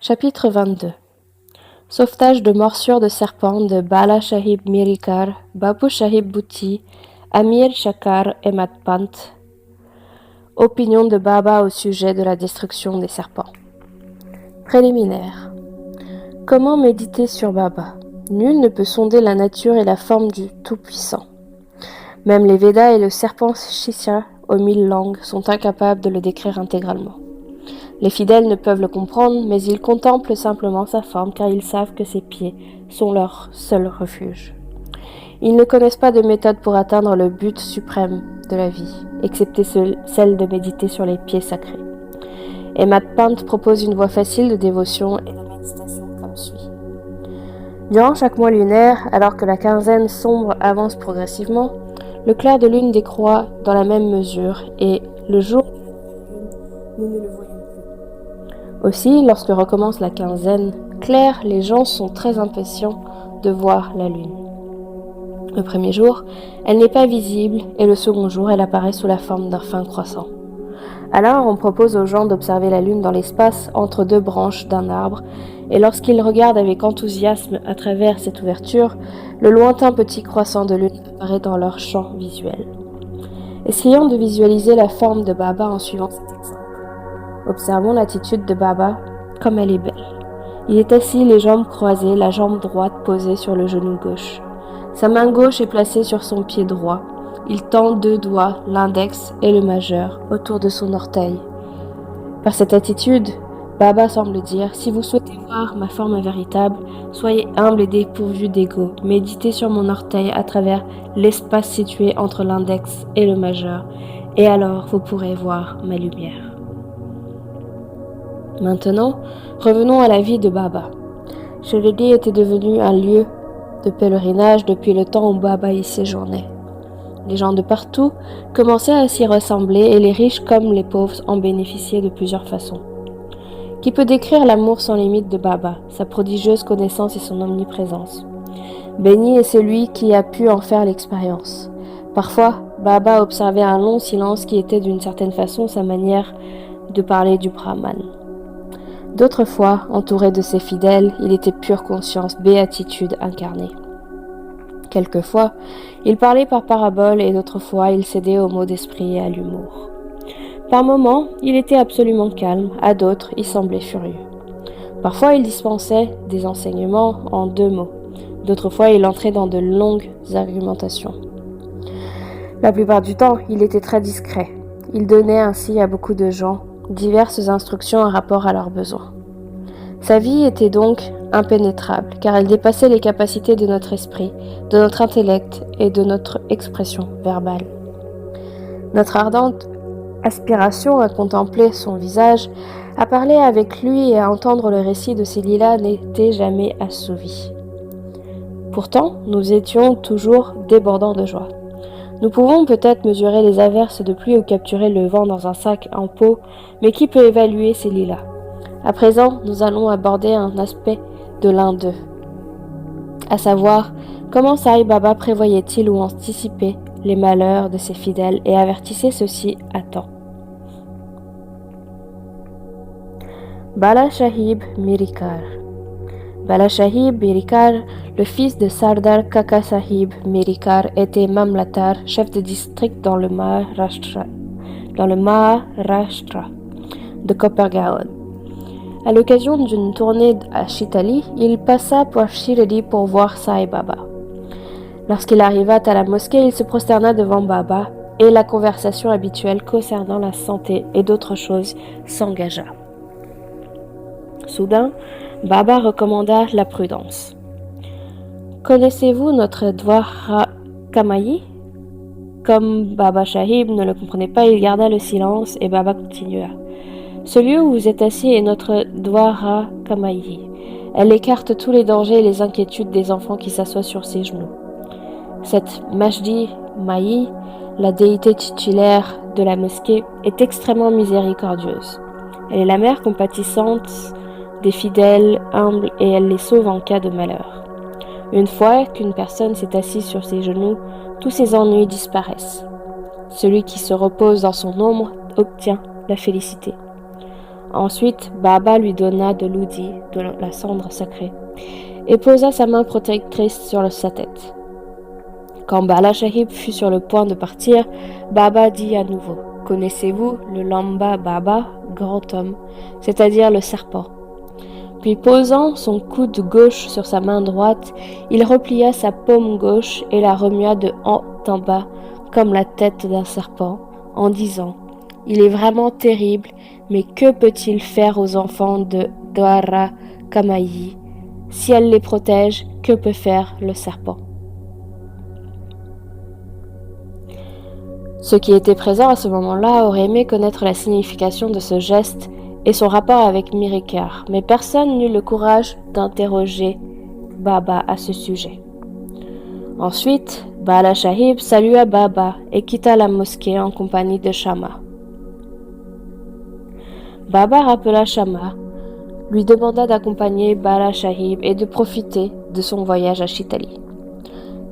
Chapitre 22. Sauvetage de morsures de serpents de Bala Sahib Mirikar, Bapu Sahib Bhuti, Amir Shakar et Matpant. Opinion de Baba au sujet de la destruction des serpents. Préliminaire. Comment méditer sur Baba? Nul ne peut sonder la nature et la forme du Tout-Puissant. Même les Védas et le serpent Shishya aux 1000 langues sont incapables de le décrire intégralement. Les fidèles ne peuvent le comprendre, mais ils contemplent simplement sa forme car ils savent que ses pieds sont leur seul refuge. Ils ne connaissent pas de méthode pour atteindre le but suprême de la vie, excepté celle de méditer sur les pieds sacrés. Et Matpant propose une voie facile de dévotion et de méditation comme suit. Durant chaque mois lunaire, alors que la quinzaine sombre avance progressivement, le clair de lune décroît dans la même mesure et le jour de la lune, nous ne le voyons. Aussi, lorsque recommence la quinzaine claire, les gens sont très impatients de voir la lune. Le premier jour, elle n'est pas visible et le second jour, elle apparaît sous la forme d'un fin croissant. Alors, on propose aux gens d'observer la lune dans l'espace entre deux branches d'un arbre et lorsqu'ils regardent avec enthousiasme à travers cette ouverture, le lointain petit croissant de lune apparaît dans leur champ visuel. Essayons de visualiser la forme de Baba en suivant cet exemple. Observons l'attitude de Baba, comme elle est belle. Il est assis, les jambes croisées, la jambe droite posée sur le genou gauche. Sa main gauche est placée sur son pied droit. Il tend deux doigts, l'index et le majeur, autour de son orteil. Par cette attitude, Baba semble dire « Si vous souhaitez voir ma forme véritable, soyez humble et dépourvu d'ego. Méditez sur mon orteil à travers l'espace situé entre l'index et le majeur, et alors vous pourrez voir ma lumière. » Maintenant, revenons à la vie de Baba. Shirdi était devenu un lieu de pèlerinage depuis le temps où Baba y séjournait. Les gens de partout commençaient à s'y ressembler et les riches comme les pauvres en bénéficiaient de plusieurs façons. Qui peut décrire l'amour sans limite de Baba, sa prodigieuse connaissance et son omniprésence? Béni est celui qui a pu en faire l'expérience. Parfois, Baba observait un long silence qui était d'une certaine façon sa manière de parler du Brahman. D'autres fois, entouré de ses fidèles, il était pure conscience, béatitude incarnée. Quelquefois, il parlait par paraboles et d'autres fois, il cédait aux mots d'esprit et à l'humour. Par moments, il était absolument calme, à d'autres, il semblait furieux. Parfois, il dispensait des enseignements en 2 mots. D'autres fois, il entrait dans de longues argumentations. La plupart du temps, il était très discret. Il donnait ainsi à beaucoup de gens diverses instructions en rapport à leurs besoins. Sa vie était donc impénétrable, car elle dépassait les capacités de notre esprit, de notre intellect et de notre expression verbale. Notre ardente aspiration à contempler son visage, à parler avec lui et à entendre le récit de ses lilas n'était jamais assouvie. Pourtant, nous étions toujours débordants de joie. Nous pouvons peut-être mesurer les averses de pluie ou capturer le vent dans un sac en peau, mais qui peut évaluer ces lilas? À présent, nous allons aborder un aspect de l'un d'eux, à savoir comment Sai Baba prévoyait-il ou anticipait les malheurs de ses fidèles et avertissait ceux-ci à temps. Bala Sahib Mirikar. Bala Sahib Mirikar, le fils de Sardar Kaka Sahib Mirikar, était mamlatar, chef de district dans le Maharashtra de Kopergaon. À l'occasion d'une tournée à Chitali, il passa par Shirdi pour voir Sai Baba. Lorsqu'il arriva à la mosquée, il se prosterna devant Baba et la conversation habituelle concernant la santé et d'autres choses s'engagea. Soudain, Baba recommanda la prudence. « Connaissez-vous notre Dwara Kamayi ?» Comme Baba Sahib ne le comprenait pas, il garda le silence et Baba continua. « Ce lieu où vous êtes assis est notre Dwara Kamayi. Elle écarte tous les dangers et les inquiétudes des enfants qui s'assoient sur ses genoux. Cette Majdi Mayi, la déité titulaire de la mosquée, est extrêmement miséricordieuse. Elle est la mère compatissante des fidèles humbles et elle les sauve en cas de malheur. Une fois qu'une personne s'est assise sur ses genoux, tous ses ennuis disparaissent. Celui qui se repose dans son ombre obtient la félicité. Ensuite, Baba lui donna de l'oudi, de la cendre sacrée, et posa sa main protectrice sur sa tête. Quand Bala Shahib fut sur le point de partir, Baba dit à nouveau « Connaissez-vous le Lamba Baba, grand homme, c'est-à-dire le serpent ?» Puis posant son coude gauche sur sa main droite, il replia sa paume gauche et la remua de haut en bas comme la tête d'un serpent, en disant « Il est vraiment terrible, mais que peut-il faire aux enfants de Dwara Kamayi? Si elle les protège, que peut faire le serpent ?» Ceux qui étaient présents à ce moment-là auraient aimé connaître la signification de ce geste et son rapport avec Mirikar, mais personne n'eut le courage d'interroger Baba à ce sujet. Ensuite, Bala Shahib salua Baba et quitta la mosquée en compagnie de Shama. Baba rappela Shama, lui demanda d'accompagner Bala Shahib et de profiter de son voyage à Chitali.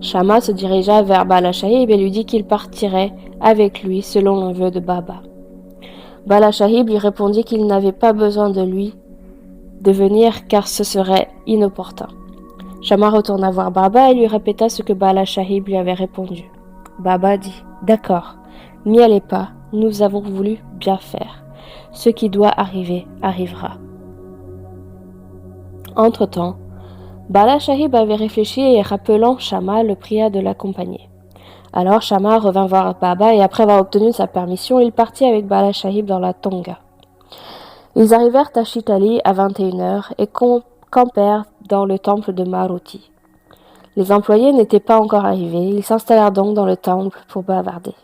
Shama se dirigea vers Bala Shahib et lui dit qu'il partirait avec lui selon le vœu de Baba. Bala Shahib lui répondit qu'il n'avait pas besoin de lui de venir car ce serait inopportun. Shama retourna voir Baba et lui répéta ce que Bala Shahib lui avait répondu. Baba dit « D'accord, n'y allez pas, nous avons voulu bien faire. Ce qui doit arriver, arrivera. » Entre-temps, Bala Shahib avait réfléchi et rappelant Shama, le pria de l'accompagner. Alors Shama revint voir Baba et après avoir obtenu sa permission, il partit avec Bala Shahib dans la Tonga. Ils arrivèrent à Chitali à 21h et campèrent dans le temple de Maruti. Les employés n'étaient pas encore arrivés, ils s'installèrent donc dans le temple pour bavarder.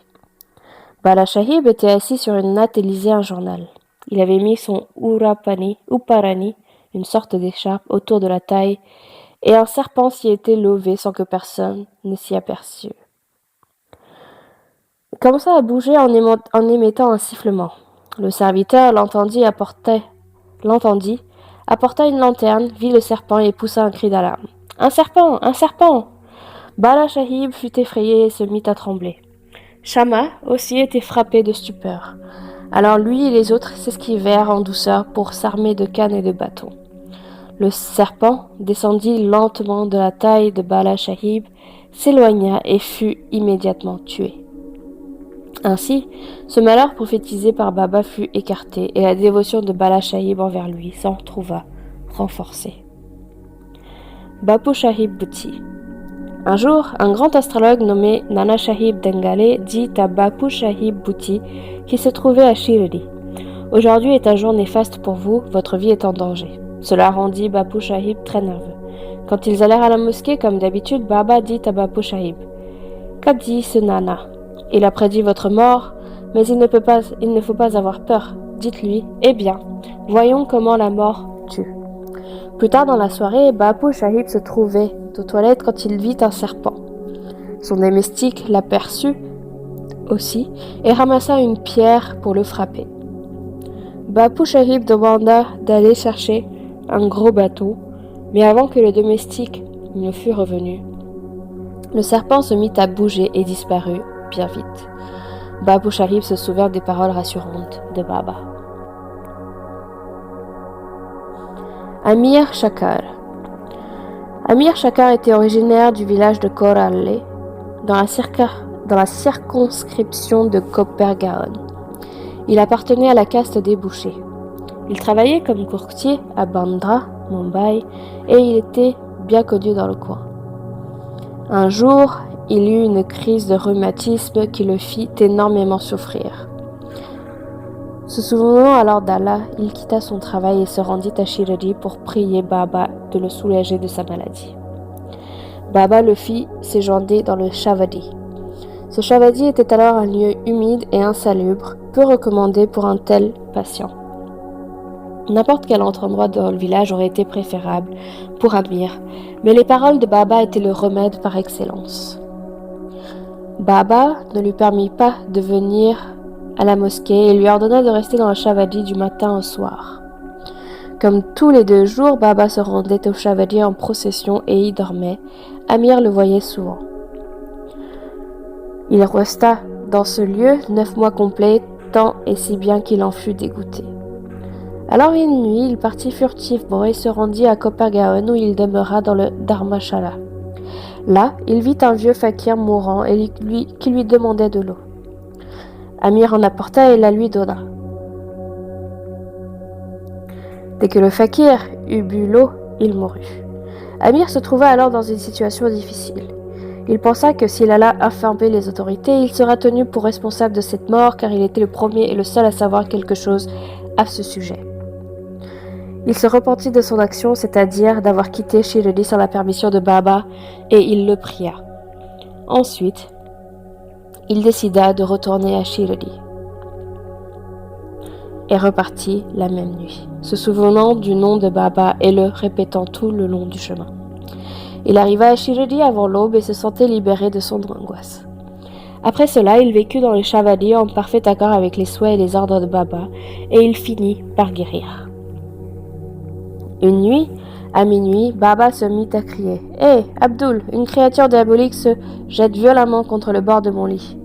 Bala Shahib était assis sur une natte et lisait un journal. Il avait mis son Uparani, une sorte d'écharpe, autour de la taille, et un serpent s'y était levé sans que personne ne s'y aperçût. Il commença à bouger en émettant un sifflement. Le serviteur l'entendit, apporta une lanterne, vit le serpent et poussa un cri d'alarme. « Un serpent! Un serpent !» Bala Shahib fut effrayé et se mit à trembler. Shama aussi était frappé de stupeur. Alors lui et les autres s'esquivèrent en douceur pour s'armer de cannes et de bâtons. Le serpent descendit lentement de la taille de Bala Shahib, s'éloigna et fut immédiatement tué. Ainsi, ce malheur prophétisé par Baba fut écarté et la dévotion de Bala Shahib envers lui s'en trouva renforcée. Bapu Shahib Bhuti. Un jour, un grand astrologue nommé Nana Shahib Dengale dit à Bapu Shahib Bhuti qui se trouvait à Shirdi « Aujourd'hui est un jour néfaste pour vous, votre vie est en danger. » Cela rendit Bapu Shahib très nerveux. Quand ils allèrent à la mosquée, comme d'habitude, Baba dit à Bapu Shahib « Qu'a dit ce Nana ? Il a prédit votre mort, mais il ne faut pas avoir peur. Dites-lui, eh bien, voyons comment la mort tue. » Plus tard dans la soirée, Bapu Shahib se trouvait aux toilettes quand il vit un serpent. Son domestique l'aperçut aussi et ramassa une pierre pour le frapper. Bapu Shahib demanda d'aller chercher un gros bâton, mais avant que le domestique ne fût revenu, le serpent se mit à bouger et disparut bien vite. Bapu Shahib se souvint des paroles rassurantes de Baba. Amir Shakar. Amir Shakar était originaire du village de Koralle, dans la circonscription de Copper-Garonne. Il appartenait à la caste des bouchers. Il travaillait comme courtier à Bandra, Mumbai, et il était bien connu dans le coin. Un jour, il eut une crise de rhumatisme qui le fit énormément souffrir. Se souvenant alors d'Allah, il quitta son travail et se rendit à Shirdi pour prier Baba de le soulager de sa maladie. Baba le fit séjourner dans le Shavadi. Ce Shavadi était alors un lieu humide et insalubre, peu recommandé pour un tel patient. N'importe quel autre endroit dans le village aurait été préférable pour Amir, mais les paroles de Baba étaient le remède par excellence. Baba ne lui permit pas de venir à la mosquée et lui ordonna de rester dans le Shavadi du matin au soir. Comme tous les 2 jours, Baba se rendait au Shavadi en procession et y dormait. Amir le voyait souvent. Il resta dans ce lieu 9 mois complets, tant et si bien qu'il en fut dégoûté. Alors une nuit, il partit furtivement et se rendit à Kopergaon où il demeura dans le Dharmashala. Là, il vit un vieux fakir mourant et qui lui demandait de l'eau. Amir en apporta et la lui donna. Dès que le fakir eut bu l'eau, il mourut. Amir se trouva alors dans une situation difficile. Il pensa que s'il alla informer les autorités, il sera tenu pour responsable de cette mort car il était le premier et le seul à savoir quelque chose à ce sujet. Il se repentit de son action, c'est-à-dire d'avoir quitté Shirdi sans la permission de Baba, et il le pria. Ensuite, il décida de retourner à Shirdi et repartit la même nuit, se souvenant du nom de Baba et le répétant tout le long du chemin. Il arriva à Shirdi avant l'aube et se sentait libéré de son angoisse. Après cela, il vécut dans le Shavadi en parfait accord avec les souhaits et les ordres de Baba, et il finit par guérir. Une nuit, à minuit, Baba se mit à crier « Hé, Abdul, une créature diabolique se jette violemment contre le bord de mon lit. »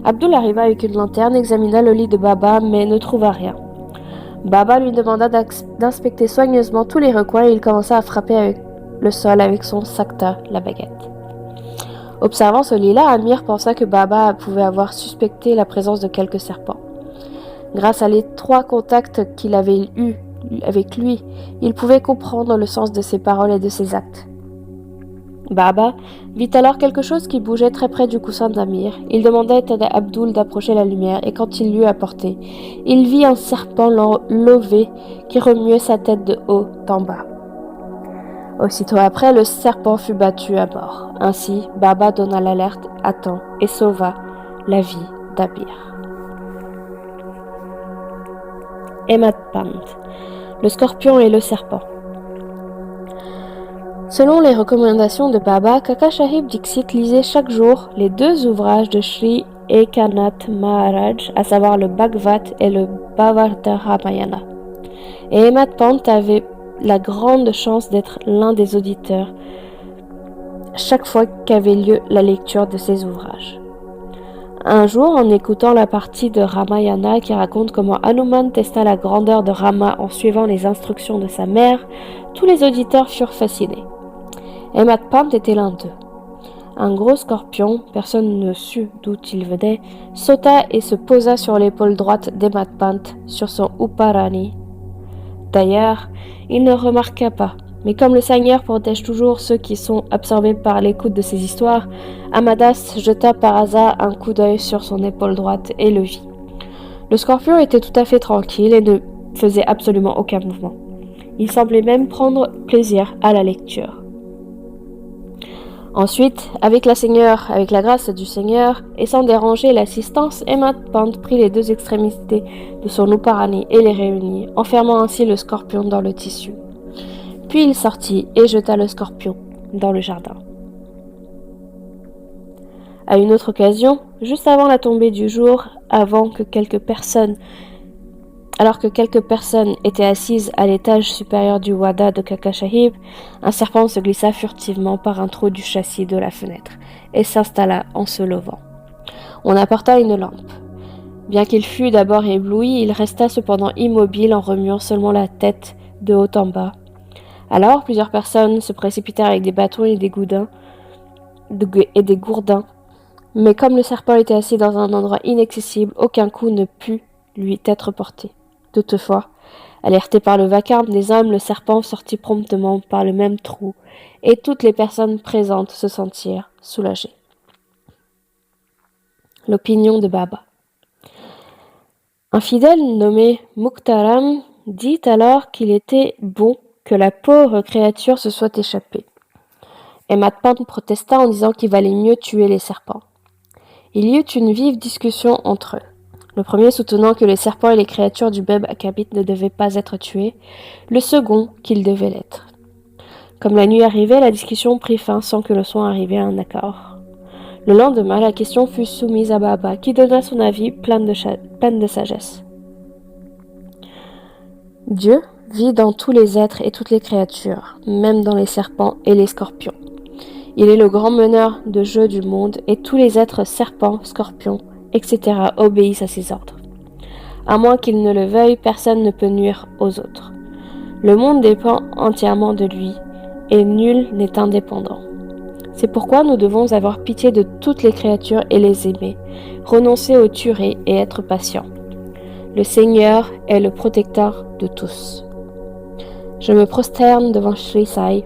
Abdul arriva avec une lanterne, examina le lit de Baba, mais ne trouva rien. Baba lui demanda d'inspecter soigneusement tous les recoins et il commença à frapper avec le sol avec son sakta, la baguette. Observant ce lit-là, Amir pensa que Baba pouvait avoir suspecté la présence de quelques serpents. Grâce à l'étroit contact qu'il avait eu avec lui, il pouvait comprendre le sens de ses paroles et de ses actes. Baba vit alors quelque chose qui bougeait très près du coussin d'Amir. Il demanda à Abdul d'approcher la lumière et quand il l'eut apportée, il vit un serpent lové qui remuait sa tête de haut en bas. Aussitôt après, le serpent fut battu à mort. Ainsi, Baba donna l'alerte à temps et sauva la vie d'Amir. Hematpant, le scorpion et le serpent. Selon les recommandations de Baba, Kaka Sahib Dixit lisait chaque jour les 2 ouvrages de Sri Ekanath Maharaj, à savoir le Bhagavad et le Bhavarta Ramayana. Et Hematpant avait la grande chance d'être l'un des auditeurs chaque fois qu'avait lieu la lecture de ces ouvrages. Un jour, en écoutant la partie de Ramayana qui raconte comment Hanuman testa la grandeur de Rama en suivant les instructions de sa mère, tous les auditeurs furent fascinés. Hematpant était l'un d'eux. Un gros scorpion, personne ne sut d'où il venait, sauta et se posa sur l'épaule droite d'Hematpant, sur son Uparani. D'ailleurs, il ne remarqua pas, mais comme le Seigneur protège toujours ceux qui sont absorbés par l'écoute de ces histoires, Amadas jeta par hasard un coup d'œil sur son épaule droite et le vit. Le scorpion était tout à fait tranquille et ne faisait absolument aucun mouvement. Il semblait même prendre plaisir à la lecture. Ensuite, avec la grâce du Seigneur, et sans déranger l'assistance, Hematpant prit les 2 extrémités de son Uparani et les réunit, enfermant ainsi le scorpion dans le tissu. Puis il sortit et jeta le scorpion dans le jardin. À une autre occasion, juste avant la tombée du jour, alors que quelques personnes étaient assises à l'étage supérieur du wada de Kaka Sahib, un serpent se glissa furtivement par un trou du châssis de la fenêtre et s'installa en se levant. On apporta une lampe. Bien qu'il fût d'abord ébloui, il resta cependant immobile en remuant seulement la tête de haut en bas. Alors, plusieurs personnes se précipitèrent avec des bâtons et des gourdins, mais comme le serpent était assis dans un endroit inaccessible, aucun coup ne put lui être porté. Toutefois, alerté par le vacarme des hommes, le serpent sortit promptement par le même trou, et toutes les personnes présentes se sentirent soulagées. L'opinion de Baba. Un fidèle nommé Muktaram dit alors qu'il était bon que la pauvre créature se soit échappée. Hematpant protesta en disant qu'il valait mieux tuer les serpents. Il y eut une vive discussion entre eux. Le premier soutenant que les serpents et les créatures du même acabit ne devaient pas être tués, le second qu'ils devaient l'être. Comme la nuit arrivait, la discussion prit fin sans que le soin arrivât à un accord. Le lendemain, la question fut soumise à Baba, qui donna son avis plein de sagesse. Dieu vit dans tous les êtres et toutes les créatures, même dans les serpents et les scorpions. Il est le grand meneur de jeu du monde et tous les êtres serpents, scorpions, etc. obéissent à ses ordres. À moins qu'il ne le veuille, personne ne peut nuire aux autres. Le monde dépend entièrement de lui, et nul n'est indépendant. C'est pourquoi nous devons avoir pitié de toutes les créatures et les aimer, renoncer aux tueries et être patients. Le Seigneur est le protecteur de tous. Je me prosterne devant Sri Sai